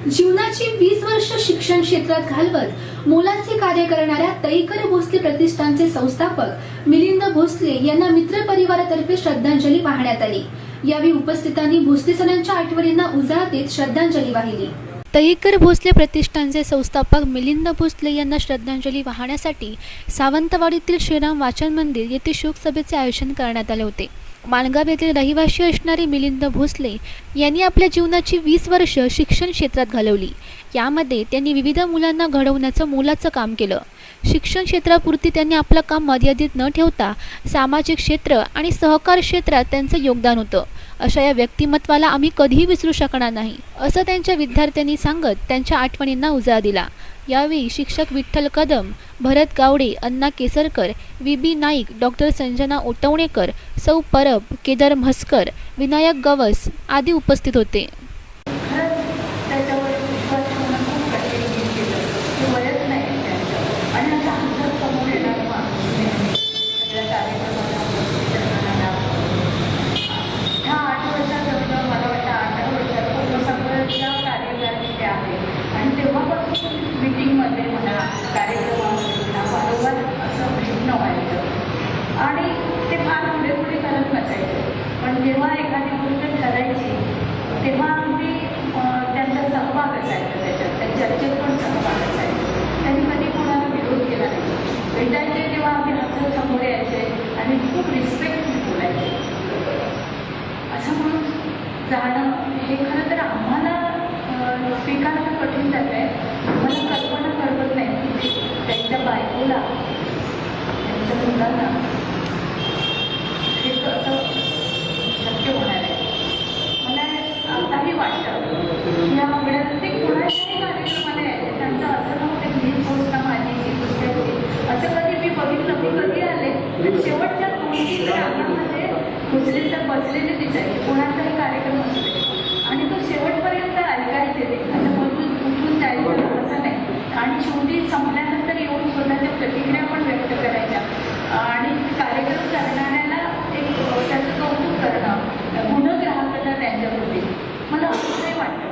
जीवनाची 20 वर्ष शिक्षण क्षेत्रात घालवत मोलाचे कार्य करणाऱ्या तईकर भोसले प्रतिष्ठानचे संस्थापक मिलिंद भोसले यांना मित्र परिवारातर्फे श्रद्धांजली वाहण्यात आली। यावेळी उपस्थितांनी भोसले सरांच्या आठवणींना उजाळा देत श्रद्धांजली वाहिली। तईकर भोसले प्रतिष्ठानचे संस्थापक मिलिंद भोसले यांना श्रद्धांजली वाहण्यासाठी सावंतवाडीतील श्रीराम वाचन मंदिर येथे शोकसभेचे आयोजन करण्यात आले होते। माणगाव येथील रहिवासी असणारे मिलिंद भोसले यांनी आपल्या जीवनाची 20 वर्ष शिक्षण क्षेत्रात घालवली। यामध्ये त्यांनी विविध मुलांना घडवण्याचं मोलाचं काम केलं। शिक्षण क्षेत्रापुरती त्यांनी आपलं काम मर्यादित न ठेवता सामाजिक क्षेत्र आणि सहकार क्षेत्रात त्यांचं योगदान होतं। अशा या व्यक्तिमत्वाला आम्ही कधीही विसरू शकणार नाही, असं त्यांच्या विद्यार्थ्यांनी सांगत त्यांच्या आठवणींना उजाळा दिला। यावेळी शिक्षक विठ्ठल कदम, भरत गावडे, अण्णा केसरकर, वीबी नाईक, डॉक्टर संजना ओटवणेकर, सौ परब, केदार म्हस्कर, विनायक गवस आदी उपस्थित होते। मीटिंगमध्ये म्हणा, कार्यक्रमामध्ये म्हणा, वारंवार असं भेटणं व्हायचं आणि ते फार पुढे पुढे करत नसायचे। पण जेव्हा एखादी गोष्ट ठरायची तेव्हा अगदी त्यांचा सहभाग असायचा, त्याच्यात त्या चर्चेत पण सहभाग असायचा। त्यांनी कधी कोणाला विरोध केला नाही। भेटायचे तेव्हा आम्ही हसत समोर यायचे आणि खूप रिस्पेक्टफुल बोलायचे। असं म्हणून जाणं हे खरं तर आम्हाला स्वीकारणं कठीण जात आहे। मला कल्पना करत नाही की त्यांच्या बायकोला, त्यांच्या मुलांना हे कसं शक्य होणार आहे। मला आताही वाटतं की या वेळेत ते कोणाच्याही कार्यक्रमाला यायचे, त्यांचं असं नव्हतं की हीच गोष्ट माझी की दुसऱ्याची, असं कधी मी बघितलं। मी कधी आले पण शेवटच्या 2-3 रांगांमध्ये भोसले सर बसलेले दिसायचे, कोणाचाही कार्यक्रम असतो आणि तो शेवटपर्यंत ऐकायचे ते, असं मधून उठून जायचं असं नाही। आणि शेवटी संपल्यानंतर येऊन स्वतःच्या प्रतिक्रिया पण व्यक्त करायच्या आणि कार्यक्रम करणाऱ्याला एक त्याचं कौतुक करणं, गुणग्राहकता त्यांच्याप्रती मला असंही वाटतं।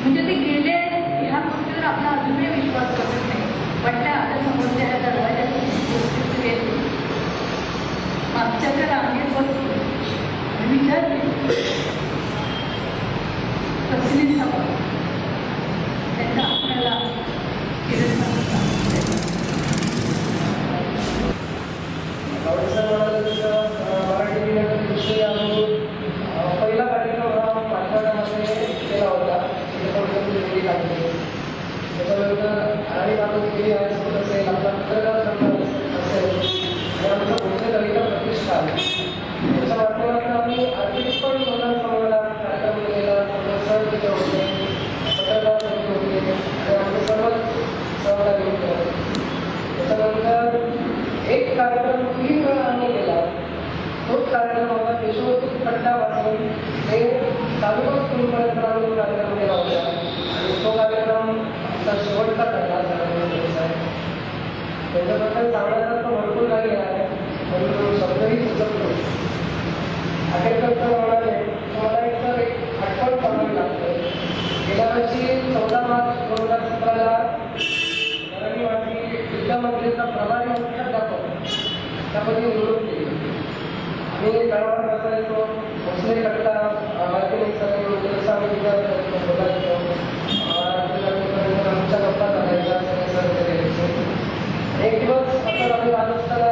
म्हणजे ते गेले ह्या गोष्टीवर आपला अजूनही विश्वास बसत नाही। वाटतं आता समोरच्या दरवाज्यात गोष्टीच गेली, मागच्याच्या रांगेत बसतो आणि विचारते कसली सभा, त्यांना आपल्याला मराठी विषय आम्ही पहिला कार्यक्रम हा पाठवण्यामध्ये केला होता। त्याच्यानंतर आणि आपण केली हायस्कूल असेल, आपला पत्रकार संघ असेल आणि आमचं भोसले कविता प्रतिष्ठान त्याच्या माध्यमातून आम्ही आर्थिक पण मोठा प्रमाणात कार्यक्रम केलेला। सर तिथे होते, पत्रकार संघ होते आणि आम्ही सर्वच सहभागी होतो। त्याच्यानंतर एक कार्यक्रम 3 वेळा आम्ही केला। तोच कार्यक्रम होता देशभक्ती खड्डापासून ते तालुका स्कूलपर्यंत आम्ही कार्यक्रम केला होता आणि तो कार्यक्रम आमचा शेवटचा ठरला सरांनी। त्याच्याबद्दल सांगण्यासारखं भरपूर काही आहे, पण शब्दही सुचत नाही। आखेरकर म्हणाले तुम्हाला एक आठवण सांगावी लागते। गेल्या वर्षी 14 मार्च 2017ला विद्यामंत्रीचा प्रभारी मुख्याध्यापक त्यामध्ये निवडून केली। आम्ही गळवार बसायचो, भोसले कट्टा मार्केटिंग सगळे जसं आम्ही विद्यार्थ्यांना बोलायचो, आमच्या गप्पा चालायच्या सगळे सहकार्य करायचे। एक दिवस असं आम्ही राहत असताना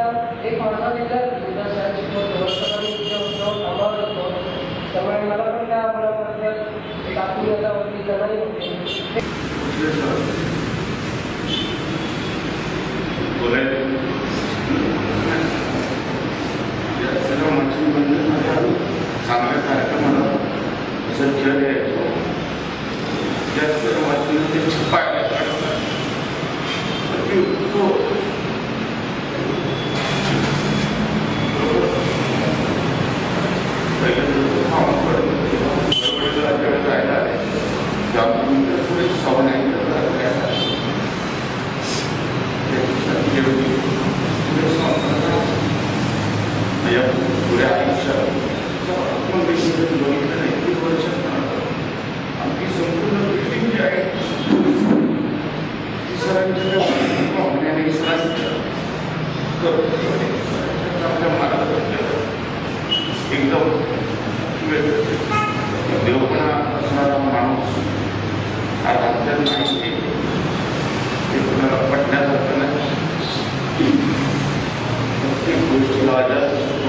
एक माझा विद्यार्थी उद्या शाळेत शिकवतो, वर्षभराने उद्या उत्सव कामावर होतो, त्यामुळे मला पण त्या मुलाबद्दल एक आत्मीयतावरती जाणीव होती। सर्व माध्यमांमध्ये चांगल्या कार्यक्रमाला सज्ज द्यायचो। त्या सर्व माध्यमांमध्ये छपायला काढतात पुढे सवय नाही पुढे आयुष्यात बघितलं नाही 1 वर्षात अगदी संपूर्ण बिल्डिंग जी आहे एकदम वेगळं. देवपणा असणारा माणूस आज आमच्यात नाही, ते कुणाला पटण्यासारखं नाही. प्रत्येक गोष्टीला जास्त